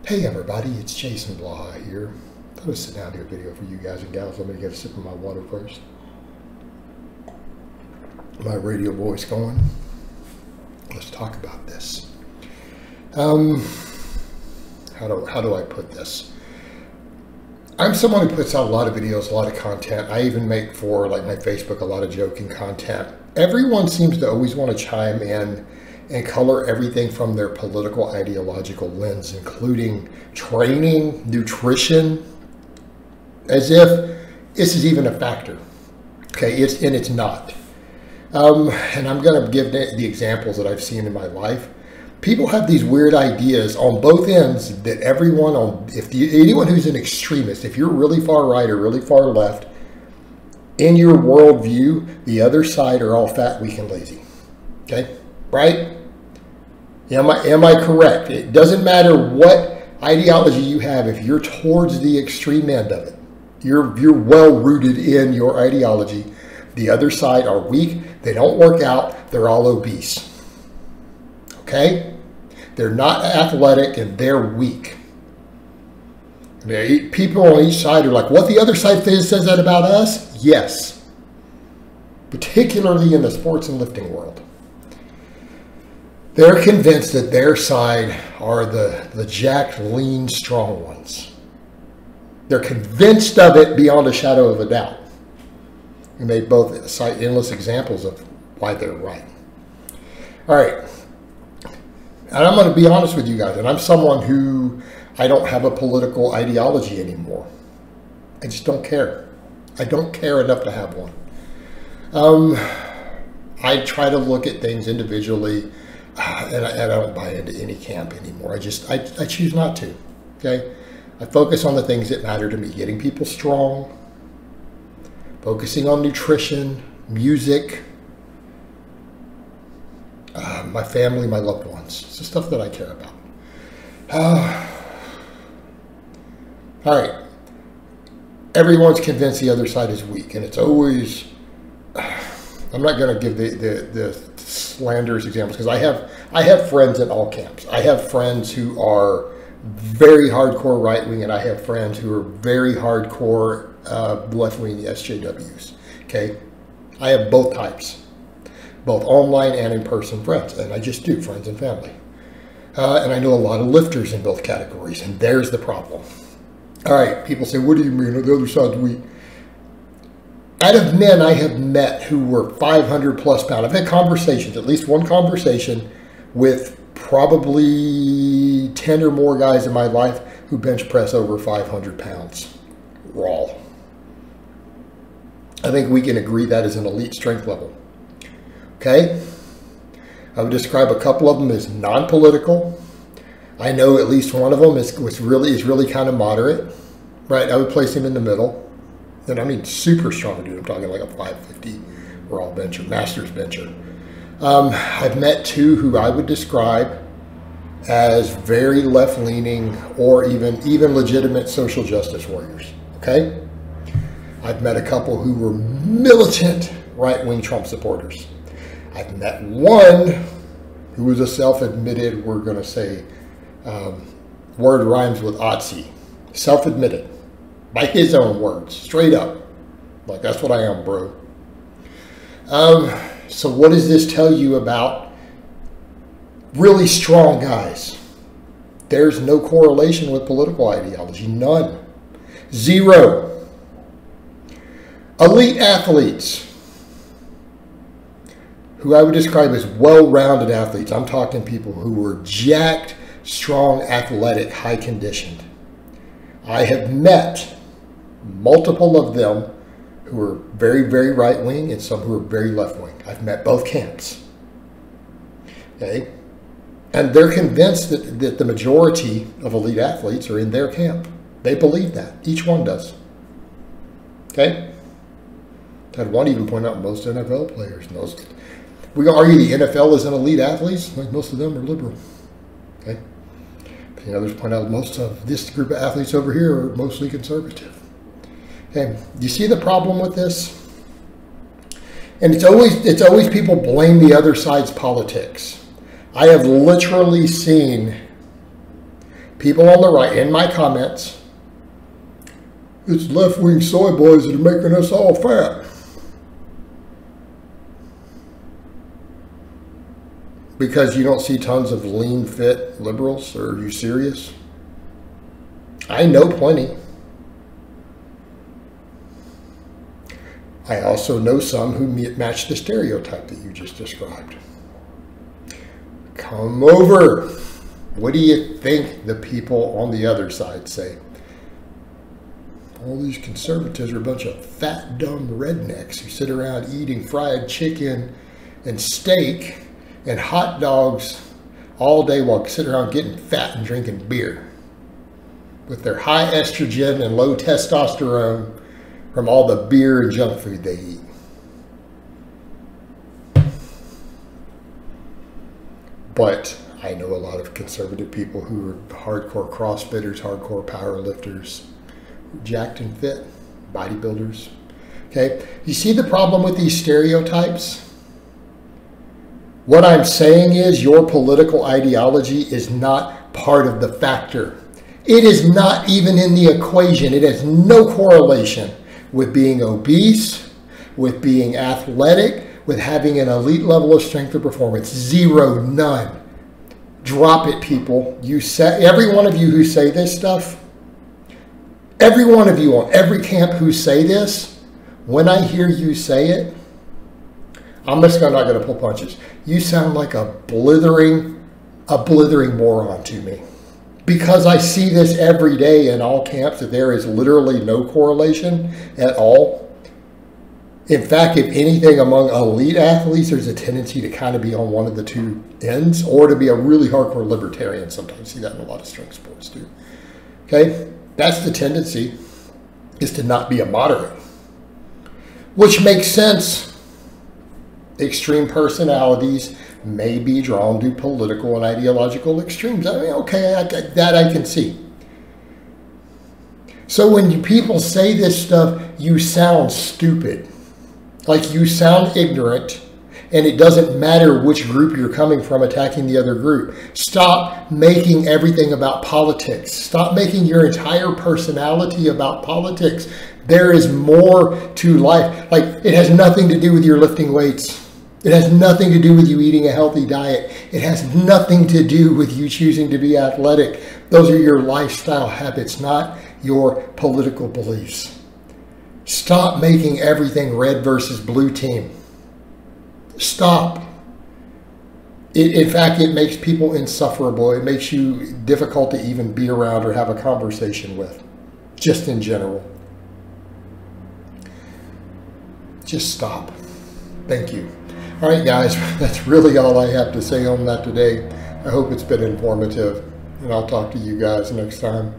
Hey everybody, it's Jason Blaha here. Thought I'd sit down and do a video for you guys and gals. Let me get a sip of my water first. My radio voice going. Let's talk about this. How do I put this? I'm someone who puts out a lot of videos, a lot of content. I even make for like my Facebook a lot of joking content. Everyone seems to always want to chime in and color everything from their political ideological lens, including training, nutrition, as if this is even a factor. Okay, it's not. And I'm going to give the examples that I've seen in my life. People have these weird ideas on both ends that everyone anyone who's an extremist, if you're really far right or really far left, in your worldview, the other side are all fat, weak, and lazy. Okay, right? Am I correct? It doesn't matter what ideology you have. If you're towards the extreme end of it, you're well rooted in your ideology. The other side are weak. They don't work out. They're all obese. Okay? They're not athletic and they're weak. People on each side are like, what the other side says that about us? Yes. Particularly in the sports and lifting world. They're convinced that their side are the jacked, lean, strong ones. They're convinced of it beyond a shadow of a doubt. And they both cite endless examples of why they're right. All right. And I'm going to be honest with you guys. And I'm someone who, I don't have a political ideology anymore. I just don't care. I don't care enough to have one. I try to look at things individually. And I don't buy into any camp anymore. I choose not to. Okay, I focus on the things that matter to me: getting people strong, focusing on nutrition, music, my family, my loved ones. It's the stuff that I care about. All right. Everyone's convinced the other side is weak, and it's always. I'm not going to give the slanderous examples because I have friends in all camps. I have friends who are very hardcore right wing, and I have friends who are very hardcore left wing SJWs. Okay, I have both types, both online and in person friends, and I just do friends and family. And I know a lot of lifters in both categories, and there's the problem. All right, people say, "What do you mean? The other side's weak?" Out of men I have met who were 500 plus pounds, I've had conversations, at least one conversation with probably 10 or more guys in my life who bench press over 500 pounds raw. I think we can agree that is an elite strength level. Okay? I would describe a couple of them as non-political. I know at least one of them is really kind of moderate, right? I would place him in the middle. And I mean super strong dude. I'm talking like a 550 raw bencher, master's bencher. I've met two who I would describe as very left-leaning or even legitimate social justice warriors. Okay? I've met a couple who were militant right-wing Trump supporters. I've met one who was a self-admitted, we're going to say, word rhymes with Otzi. Self-admitted. By his own words, straight up. Like, that's what I am, bro. So what does this tell you about really strong guys? There's no correlation with political ideology. None. Zero. Elite athletes, who I would describe as well-rounded athletes. I'm talking people who were jacked, strong, athletic, high-conditioned. I have met multiple of them who are very, very right-wing and some who are very left-wing. I've met both camps. Okay? And they're convinced that the majority of elite athletes are in their camp. They believe that. Each one does. Okay? I had one even point out most NFL players. We can argue the NFL is an elite athletes. Like most of them are liberal. Okay? But others point out most of this group of athletes over here are mostly conservative. Okay, do you see the problem with this? And it's always people blame the other side's politics. I have literally seen people on the right, in my comments, it's left-wing soy boys that are making us all fat. Because you don't see tons of lean, fit liberals? Or are you serious? I know plenty. I also know some who match the stereotype that you just described. Come over. What do you think the people on the other side say? All these conservatives are a bunch of fat, dumb rednecks who sit around eating fried chicken and steak and hot dogs all day while sitting around getting fat and drinking beer with their high estrogen and low testosterone from all the beer and junk food they eat. But I know a lot of conservative people who are hardcore CrossFitters, hardcore powerlifters, jacked and fit, bodybuilders. Okay, you see the problem with these stereotypes? What I'm saying is your political ideology is not part of the factor. It is not even in the equation. It has no correlation with being obese, with being athletic, with having an elite level of strength or performance. Zero, none. Drop it, people. Every one of you who say this stuff, every one of you on every camp who say this, when I hear you say it, I'm just not going to pull punches. You sound like a blithering moron to me. Because I see this every day in all camps that there is literally no correlation at all. In fact, if anything, among elite athletes, there's a tendency to kind of be on one of the two ends, or to be a really hardcore libertarian. Sometimes you see that in a lot of strength sports too. Okay? That's the tendency, is to not be a moderate. Which makes sense. Extreme personalities may be drawn to political and ideological extremes. I mean, okay, that I can see. So when people say this stuff, you sound stupid. Like you sound ignorant, and it doesn't matter which group you're coming from attacking the other group. Stop making everything about politics. Stop making your entire personality about politics. There is more to life. Like, it has nothing to do with your lifting weights. It has nothing to do with you eating a healthy diet. It has nothing to do with you choosing to be athletic. Those are your lifestyle habits, not your political beliefs. Stop making everything red versus blue team. Stop. In fact, it makes people insufferable. It makes you difficult to even be around or have a conversation with, just in general. Just stop. Thank you. All right, guys, that's really all I have to say on that today. I hope it's been informative, and I'll talk to you guys next time.